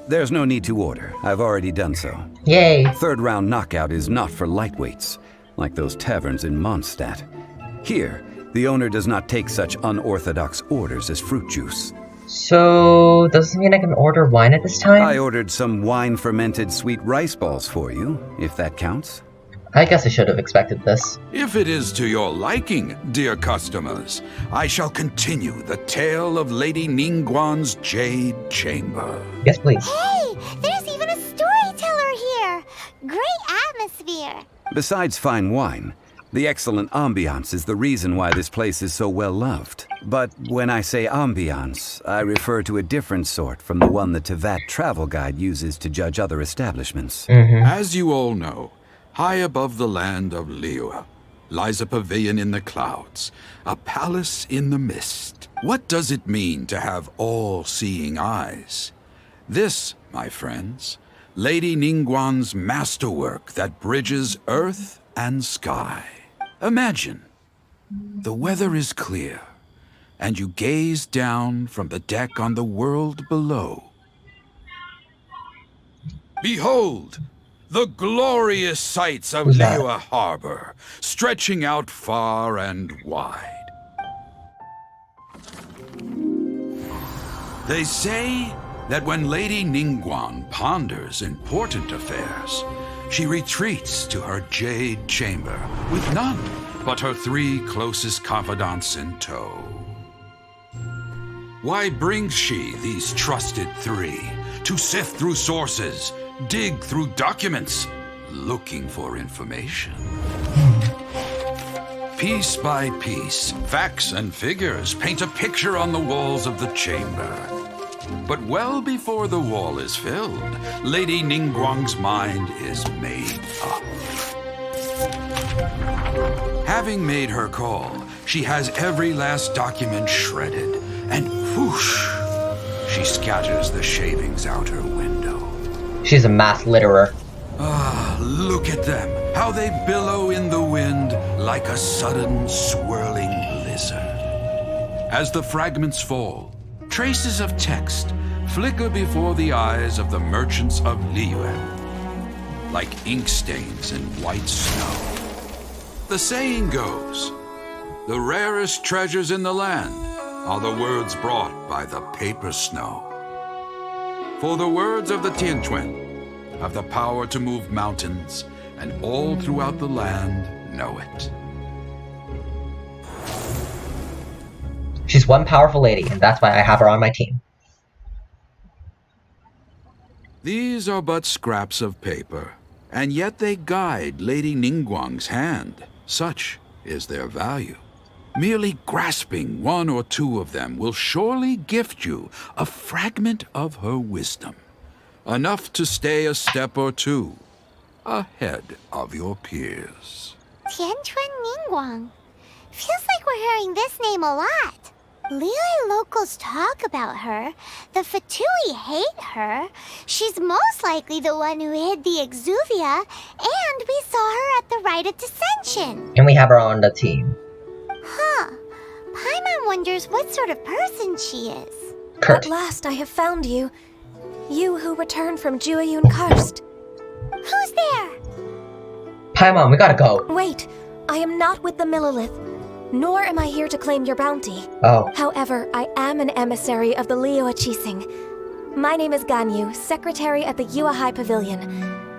There's no need to order. I've already done so. Yay. Third round knockout is not for lightweights, like those taverns in Mondstadt. Here, the owner does not take such unorthodox orders as fruit juice. So, does this mean I can order wine at this time? I ordered some wine-fermented sweet rice balls for you, if that counts. I guess I should have expected this. If it is to your liking, dear customers, I shall continue the tale of Lady Ningguang's Jade Chamber. Yes, please. Hey, there's even a storyteller here. Great atmosphere. Besides fine wine, the excellent ambiance is the reason why this place is so well loved. But when I say ambiance, I refer to a different sort from the one the Tevat travel guide uses to judge other establishments. As you all know, high above the land of Liyue lies a pavilion in the clouds, a palace in the mist. What does it mean to have all-seeing eyes? This, my friends, Lady Ningguang's masterwork that bridges earth and sky. Imagine, the weather is clear, and you gaze down from the deck on the world below. Behold! The glorious sights of Liyue Harbor, stretching out far and wide. They say that when Lady Ningguang ponders important affairs, she retreats to her Jade Chamber with none but her 3 closest confidants in tow. Why brings she these trusted 3 to sift through sources, dig through documents, looking for information? Piece by piece, facts and figures paint a picture on the walls of the chamber. But well before the wall is filled, Lady Ningguang's mind is made up. Having made her call, she has every last document shredded, and whoosh, she scatters the shavings out her window. She's a mass litterer. Ah, look at them, how they billow in the wind like a sudden swirling blizzard. As the fragments fall, traces of text flicker before the eyes of the merchants of Liyue, like ink stains in white snow. The saying goes, the rarest treasures in the land are the words brought by the paper snow. For the words of the Tianquan have the power to move mountains, and all throughout the land know it. She's one powerful lady, and that's why I have her on my team. These are but scraps of paper, and yet they guide Lady Ningguang's hand. Such is their value. Merely grasping 1 or 2 of them will surely gift you a fragment of her wisdom, enough to stay a step or 2 ahead of your peers. Tianquan Ningguang. Feels like we're hearing this name a lot. Liyue locals talk about her. The Fatui hate her. She's most likely the one who hid the Exuvia, and we saw her at the Rite of Descension. And we have her on the team. Huh. Paimon wonders what sort of person she is. Kurt. At last I have found you. You who returned from Jueyun Karst. Who's there? Paimon, we gotta go. Wait, I am not with the Millelith, nor am I here to claim your bounty. Oh. However, I am an emissary of the Liyue Qixing. My name is Ganyu, secretary at the Yuehai Pavilion,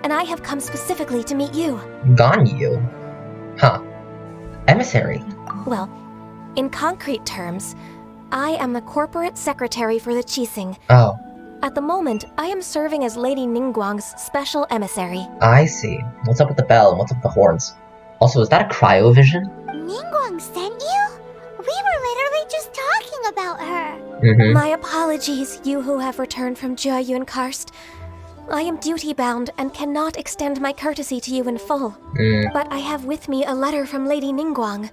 and I have come specifically to meet you. Ganyu? Huh. Emissary. Well, in concrete terms, I am the corporate secretary for the Qixing. Oh, At the moment, I am serving as Lady Ningguang's special emissary. I see. What's up with the bell and what's up with the horns? Also, is that a cryovision? Ningguang sent you? We were literally just talking about her. Mm-hmm. My apologies, you who have returned from Jueyun Karst. I am duty-bound and cannot extend my courtesy to you in full. But I have with me a letter from Lady Ningguang.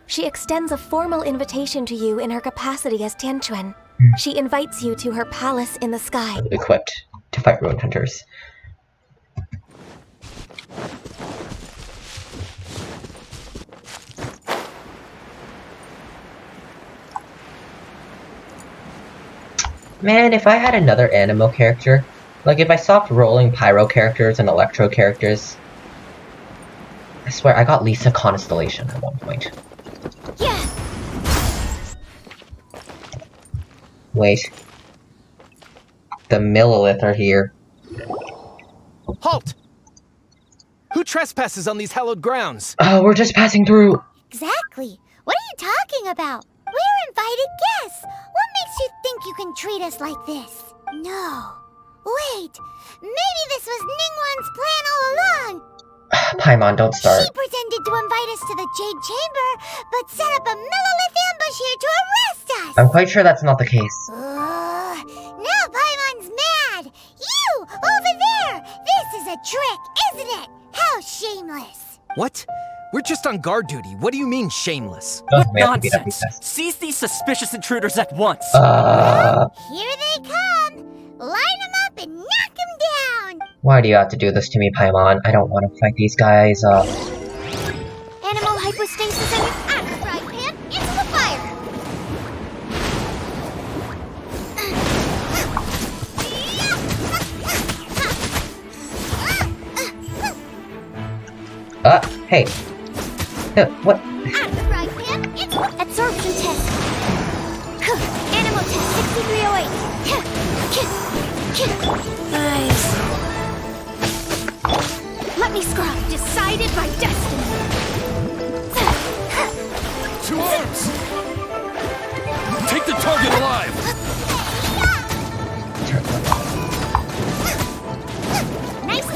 She extends a formal invitation to you in her capacity as Tianquan. She invites you to her palace in the sky. Equipped to fight ruined hunters. Man, if I had another animal character, Like, if I stopped rolling Pyro characters and Electro characters, I swear I got Lisa Constellation at one point. Yeah. Wait. The Millilith are here. Halt! Who trespasses on these hallowed grounds? Oh, we're just passing through! Exactly. What are you talking about? We're invited guests. What makes you think you can treat us like this? No. Wait. Maybe this was Ningguang's plan all along. Paimon, don't start. She pretended to invite us to the Jade Chamber, but set up a Millilith ambush here to arrest us. I'm quite sure that's not the case. Now Paimon's mad. You, over there. This is a trick, isn't it? How shameless. What? We're just on guard duty. What do you mean, shameless? Oh, What we have to beat up nonsense! these guys. Seize these suspicious intruders at once! Here they come. Line them up and knock them down. Why do you have to do this to me, Paimon? I don't want to fight these guys. Animal hypostasis and out of the frying pan into the fire. Hey. What? Out of the frying pan into the absorption test. Animal test 6308. Nice. Let me scrub. Decided by destiny. 2 arms! Take the target alive! Nice.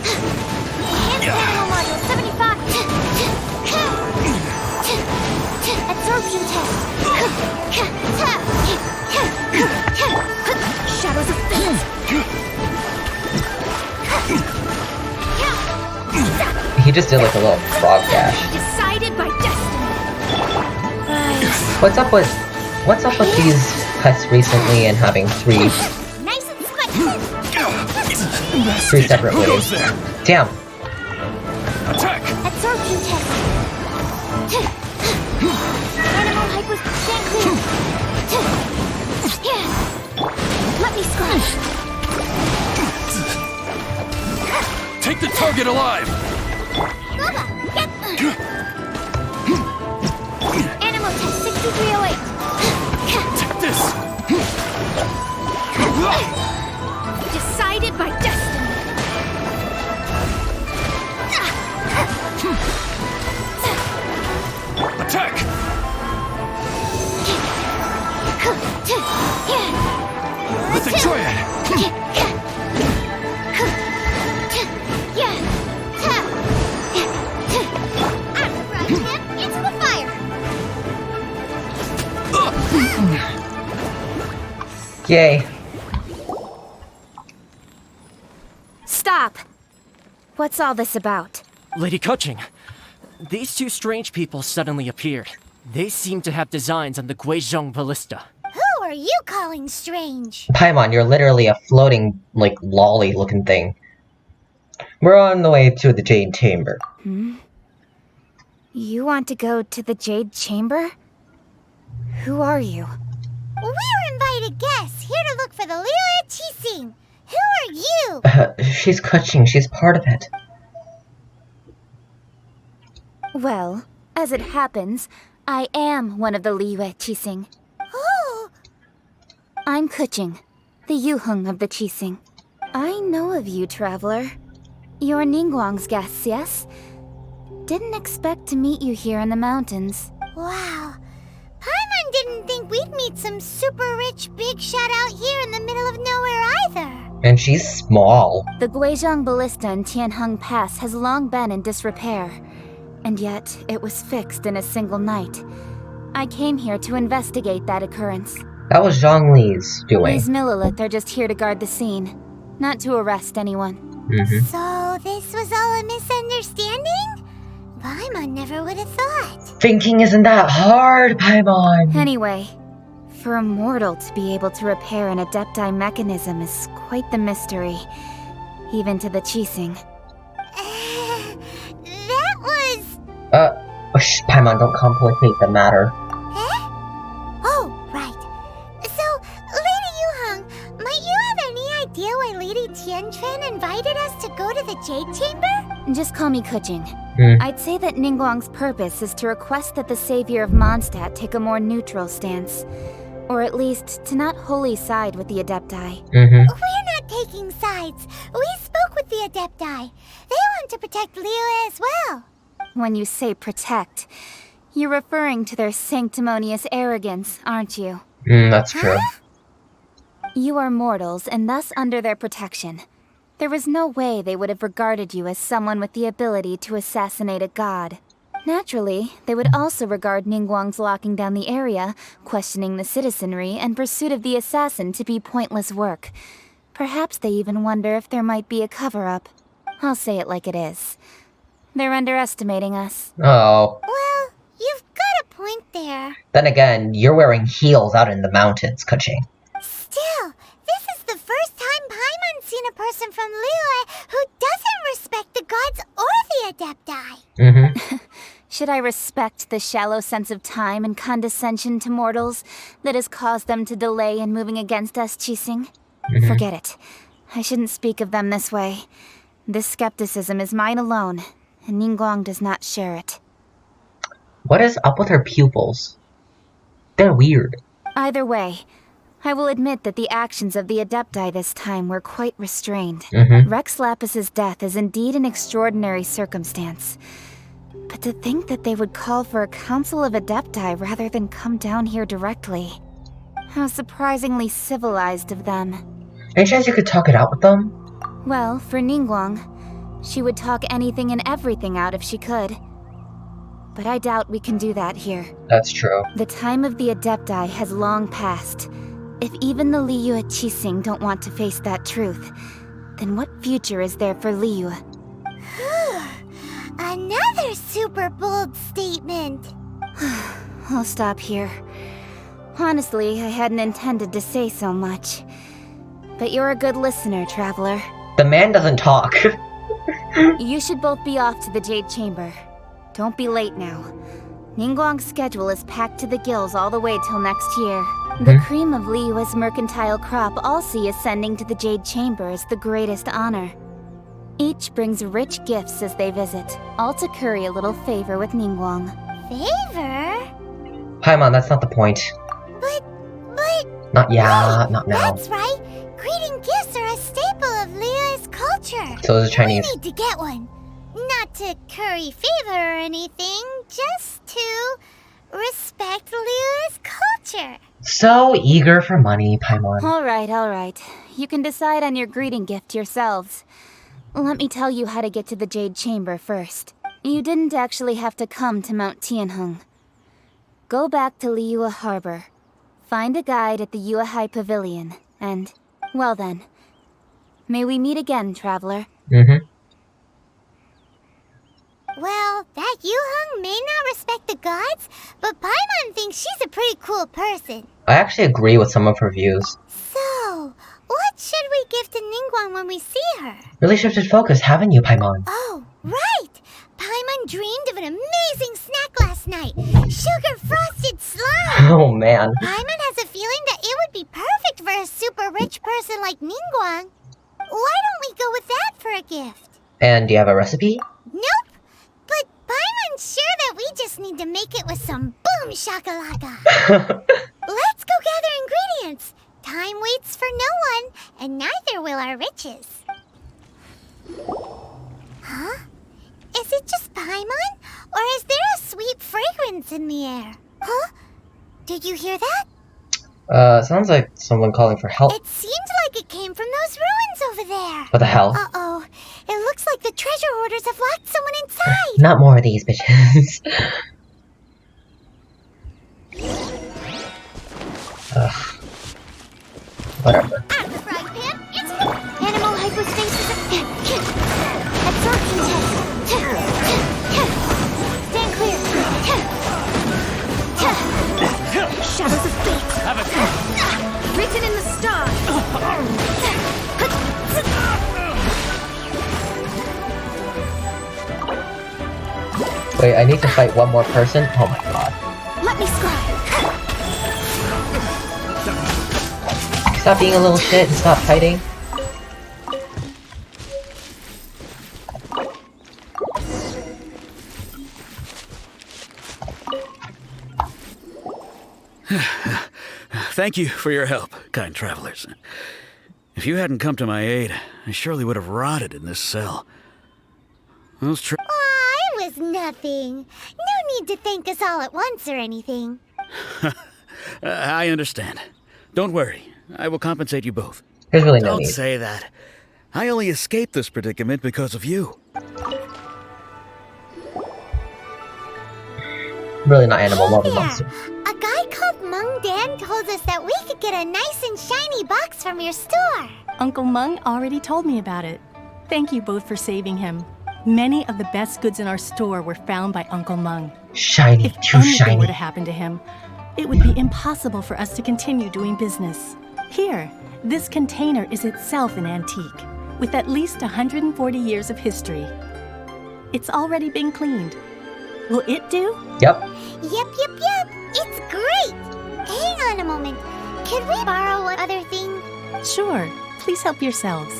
Enhanced animal module 75. Absorption test. Shadows of Phoenix. He just did like a little frog dash. Decided by destiny. Nice. What's up with these cuts recently and having three Nice and squishy. separate Who waves? goes there? Damn. Attack! Absorption test. Animal hypostasis. Let me scratch. Take the target alive! Bubba, get. Animal test 6308. Take this! Decided by destiny. Attack! With the triad! Into the fire. Yay. Stop. What's all this about? Lady Coaching, these two strange people suddenly appeared. They seem to have designs on the Guizhong Ballista. Who are you calling strange? Paimon, you're literally a floating, like, lolly looking thing. We're on the way to the Jade Chamber. You want to go to the Jade Chamber? Who are you? We're invited guests here to look for the Liyue Qixing. Who are you? She's Kuching, she's part of it. Well, as it happens, I am one of the Liyue Qixing. Oh, I'm Kuching, the Yuheng of the Qixing. I know of you, traveler. You're Ningguang's guests, yes? Didn't expect to meet you here in the mountains. wow. Paimon didn't think we'd meet some super rich big shot out here in the middle of nowhere either. And she's small. The Guizhong Ballista in Tianheng Pass has long been in disrepair, and yet it was fixed in a single night. I came here to investigate that occurrence. That was Zhongli's doing. These Millilith are just here to guard the scene, not to arrest anyone. So this was all a misunderstanding? Paimon never would have thought. Thinking isn't that hard, Paimon. Anyway, for a mortal to be able to repair an Adepti mechanism is quite the mystery, even to the Qixing. That was... Paimon, don't complicate the matter. Oh, right. So, Lady Yuheng, Genshin invited us to go to the Jade Chamber? Just call me Kuching. I'd say that Ningguang's purpose is to request that the savior of Mondstadt take a more neutral stance. Or at least, to not wholly side with the Adepti. We're not taking sides. We spoke with the Adepti. They want to protect Liyue as well. When you say protect, you're referring to their sanctimonious arrogance, aren't you? That's true. You are mortals, and thus under their protection. There was no way they would have regarded you as someone with the ability to assassinate a god. Naturally, they would also regard Ningguang's locking down the area, questioning the citizenry, and pursuit of the assassin to be pointless work. Perhaps they even wonder if there might be a cover-up. I'll say it like it is. They're underestimating us. Oh. Well, you've got a point there. Then again, you're wearing heels out in the mountains, Kuching. Still, this is the first time Paimon's seen a person from Liyue who doesn't respect the gods or the Adepti. Should I respect the shallow sense of time and condescension to mortals that has caused them to delay in moving against us, Qixing? Forget it. I shouldn't speak of them this way. This skepticism is mine alone, and Ningguang does not share it. What is up with her pupils? They're weird. Either way, I will admit that the actions of the Adepti this time were quite restrained. Rex Lapis's death is indeed an extraordinary circumstance. But to think that they would call for a council of Adepti rather than come down here directly. How surprisingly civilized of them. Any chance you could talk it out with them? Well, for Ningguang, she would talk anything and everything out if she could. But I doubt we can do that here. That's true. The time of the Adepti has long passed. If even the Liyue Qixing don't want to face that truth, then what future is there for Liyue? Another super bold statement. I'll stop here. Honestly, I hadn't intended to say so much. But you're a good listener, Traveler. The man doesn't talk. You should both be off to the Jade Chamber. Don't be late now. Ningguang's schedule is packed to the gills all the way till next year. The cream of Liyue's mercantile crop all see ascending to the Jade Chamber as the greatest honor. Each brings rich gifts as they visit, all to curry a little favor with Ningguang. Favor? Paimon, that's not the point. But... Not not now. That's right. Greeting gifts are a staple of Liyue's culture. So is Chinese. We need to get one. Not to curry favor or anything, just to respect Liyue's culture. So eager for money, Paimon. All right. You can decide on your greeting gift yourselves. Let me tell you how to get to the Jade Chamber first. You didn't actually have to come to Mount Tianheng. Go back to Liyue Harbor. Find a guide at the Yuehai Pavilion, and, well then, may we meet again, Traveler. Well, that Yuheng may not respect the gods, but Paimon thinks she's a pretty cool person. I actually agree with some of her views. So, what should we give to Ningguang when we see her? Really shifted focus, haven't you, Paimon? Oh, right! Paimon dreamed of an amazing snack last night. Sugar-frosted slime! Oh, man. Paimon has a feeling that it would be perfect for a super rich person like Ningguang. Why don't we go with that for a gift? And do you have a recipe? Nope! But Paimon's sure that we just need to make it with some boom shakalaka. Let's go gather ingredients. Time waits for no one, and neither will our riches. Huh? Is it just Paimon? Or is there a sweet fragrance in the air? Huh? Did you hear that? Sounds like someone calling for help. It seems like it came from those ruins over there. What the hell? Uh-oh. It looks like the treasure hoarders have locked someone inside. Not more of these bitches. Ugh. Whatever. At the frying pan, it's animal hypostasis. Absorption test. Stand clear. Shadows of fate. Written in the stars. Wait, I need to fight one more person? Oh my god. Let me scry. Stop being a little shit and stop fighting. Thank you for your help, kind travelers. If you hadn't come to my aid, I surely would have rotted in this cell. Those Aw, it was nothing. No need to thank us all at once or anything. I understand. Don't worry. I will compensate you both. There's really no Don't need. say that. I only escaped this predicament because of you. Really not animal Hey loving there! monster. A guy called Mung Dan told us that we could get a nice and shiny box from your store. Uncle Mung already told me about it. Thank you both for saving him. Many of the best goods in our store were found by Uncle Mung. Shiny, If too anything shiny. were to happen to him, it would be impossible for us to continue doing business. Here, this container is itself an antique, with at least 140 years of history. It's already been cleaned. Will it do? Yep. Yep. It's great! Hang on a moment. Could we borrow one other thing? Sure, please help yourselves,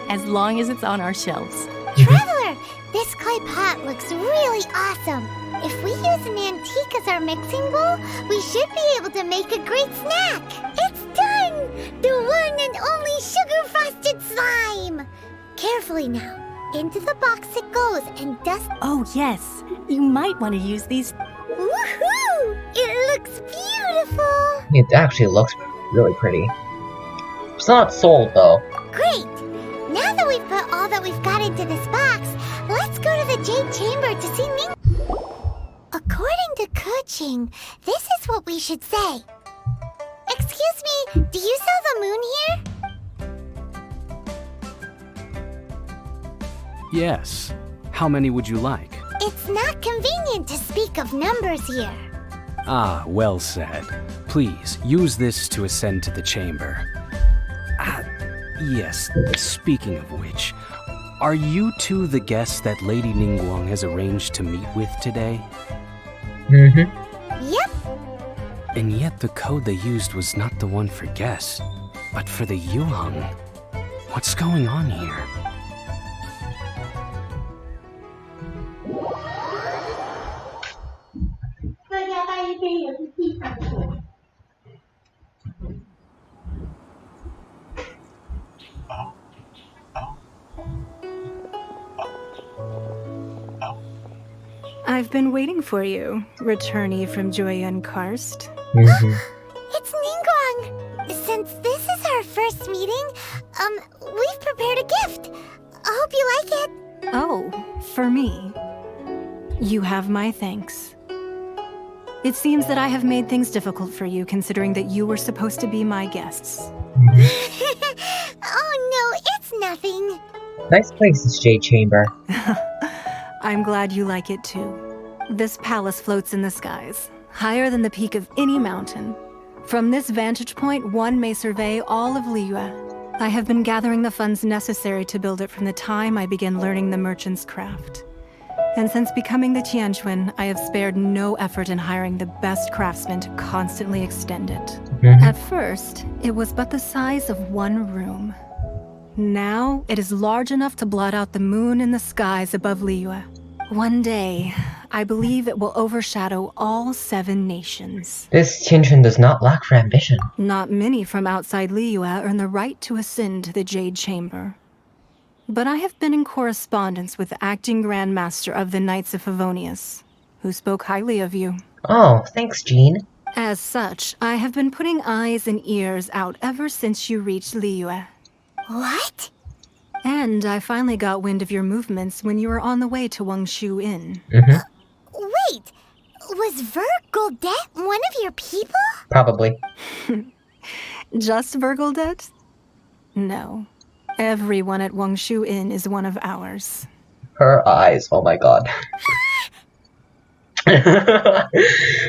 as long as it's on our shelves. Traveler, this clay pot looks really awesome. If we use an antique as our mixing bowl, we should be able to make a great snack. It's done! The one and only sugar-frosted slime! Carefully now. Into the box it goes and dust. Oh yes, you might want to use these. Woohoo! It looks beautiful! It actually looks really pretty. It's not sold though. Great! Now that we've put all that we've got into this box, let's go to the Jade Chamber to see Ning. According to Kuching, this is what we should say. Excuse me, do you sell the moon here? Yes. How many would you like? It's not convenient to speak of numbers here. Ah, well said. Please, use this to ascend to the chamber. Yes, speaking of which, are you two the guests that Lady Ningguang has arranged to meet with today? Mm-hmm. Yep. And yet the code they used was not the one for guests, but for the Yuheng. What's going on here? I've been waiting for you, returnee from Joyun Karst. It's Ningguang. Since this is our first meeting, we've prepared a gift. I hope you like it. Oh, for me. You have my thanks. It seems that I have made things difficult for you, considering that you were supposed to be my guests. Oh no, it's nothing. Nice place, this Jade Chamber. I'm glad you like it too. This palace floats in the skies, higher than the peak of any mountain. From this vantage point, one may survey all of Liyue. I have been gathering the funds necessary to build it from the time I began learning the merchant's craft. And since becoming the Tianquan, I have spared no effort in hiring the best craftsmen to constantly extend it. At first, it was but the size of one room. Now, it is large enough to blot out the moon in the skies above Liyue. One day, I believe it will overshadow all 7 nations. This Tianquan does not lack for ambition. Not many from outside Liyue earn the right to ascend to the Jade Chamber. But I have been in correspondence with the acting Grand Master of the Knights of Favonius, who spoke highly of you. Oh, thanks, Jean. As such, I have been putting eyes and ears out ever since you reached Liyue. What? And I finally got wind of your movements when you were on the way to Wangshu Inn. Wait, was Vergoldet one of your people? Probably. Just Vergoldet? No. Everyone at Wangshu Inn is one of ours. Her eyes, oh my god.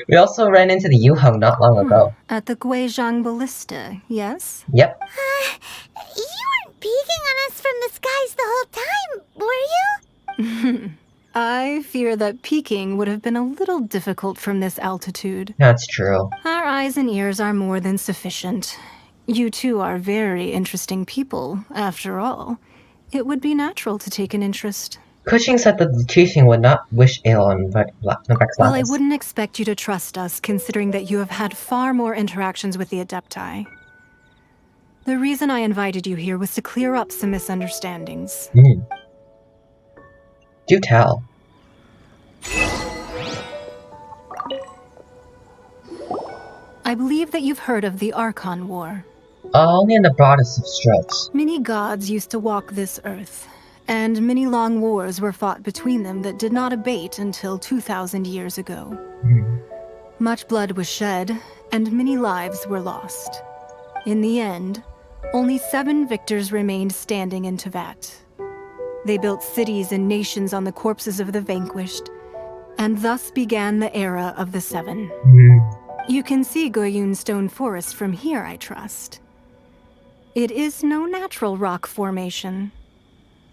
We also ran into the Yuheng not long ago. At the Guizhang Ballista, yes? Yep. You weren't peeking on us from the skies the whole time, were you? I fear that peeking would have been a little difficult from this altitude. That's true. Our eyes and ears are more than sufficient. You two are very interesting people, after all. It would be natural to take an interest. Cushing said that the teaching would not wish ill on Rex Well, I Lapis. wouldn't expect you to trust us, considering that you have had far more interactions with the Adepti. The reason I invited you here was to clear up some misunderstandings. Do tell. I believe that you've heard of the Archon War. Only in the broadest of strokes. Many gods used to walk this earth, and many long wars were fought between them that did not abate until 2,000 years ago. Much blood was shed, and many lives were lost. In the end, only 7 victors remained standing in Tevat. They built cities and nations on the corpses of the vanquished, and thus began the era of the 7. You can see Goyun Stone Forest from here, I trust. It is no natural rock formation.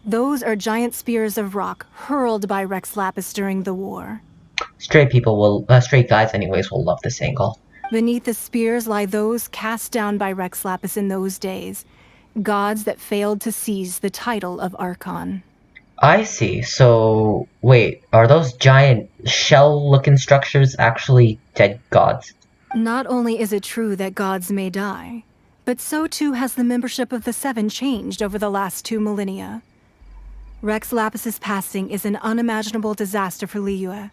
Those are giant spears of rock hurled by Rex Lapis during the war. Straight guys anyways will love this angle. Beneath the spears lie those cast down by Rex Lapis in those days, gods that failed to seize the title of Archon. I see. So, wait, are those giant shell-looking structures actually dead gods? Not only is it true that gods may die, but so too has the membership of the 7 changed over the last 2 millennia. Rex Lapis's passing is an unimaginable disaster for Liyue.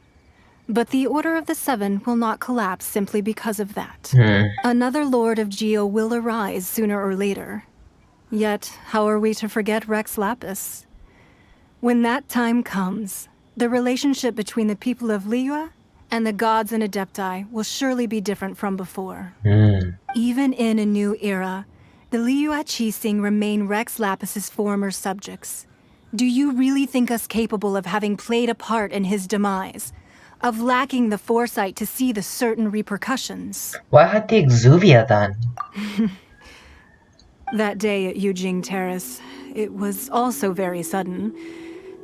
But the Order of the 7 will not collapse simply because of that. Another Lord of Geo will arise sooner or later. Yet, how are we to forget Rex Lapis? When that time comes, the relationship between the people of Liyue and the gods and Adepti will surely be different from before. Even in a new era, the Liyue Qixing remain Rex Lapis's former subjects. Do you really think us capable of having played a part in his demise? Of lacking the foresight to see the certain repercussions? Why had the Exuvia then? That day at Yujing Terrace, it was also very sudden.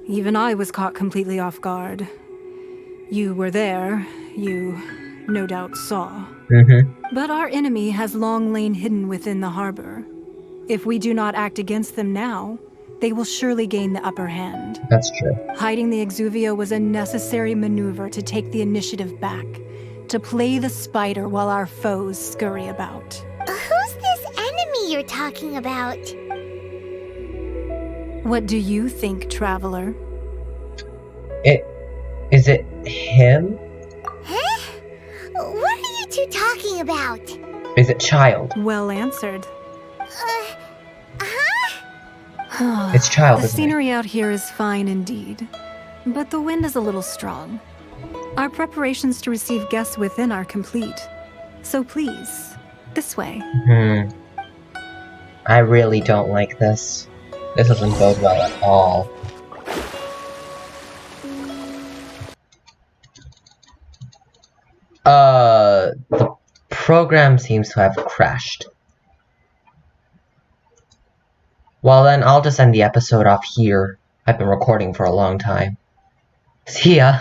Even I was caught completely off guard. You were there, you no doubt saw. But our enemy has long lain hidden within the harbor. If we do not act against them now, they will surely gain the upper hand. That's true. Hiding the Exuvia was a necessary maneuver to take the initiative back, to play the spider while our foes scurry about. Who's this enemy you're talking about? What do you think, Traveler? Is it him? Huh? What are you two talking about? Is it Child? Well answered. It's Child, The isn't it? scenery out here is fine indeed, but the wind is a little strong. Our preparations to receive guests within are complete. So please, this way. I really don't like this. This doesn't bode well at all. The program seems to have crashed. Well then, I'll just end the episode off here. I've been recording for a long time. See ya!